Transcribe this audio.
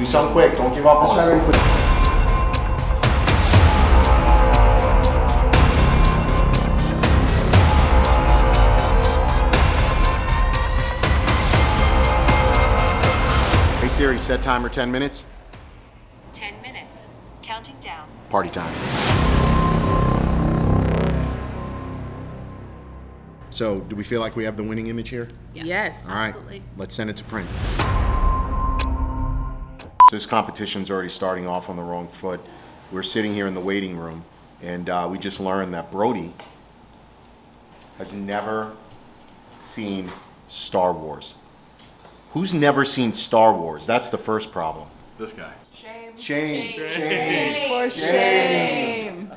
Do something quick. Don't give up on it. Hey Siri, set timer 10 minutes. 10 minutes. Counting down. Party time. So, do we feel like we have the winning image here? Yeah. Yes. All right, Absolutely. let's send it to print. So this competition's already starting off on the wrong foot. We're sitting here in the waiting room, and we just learned that Brody has never seen Star Wars. Who's never seen Star Wars? That's the first problem. This guy. Shame. For shame.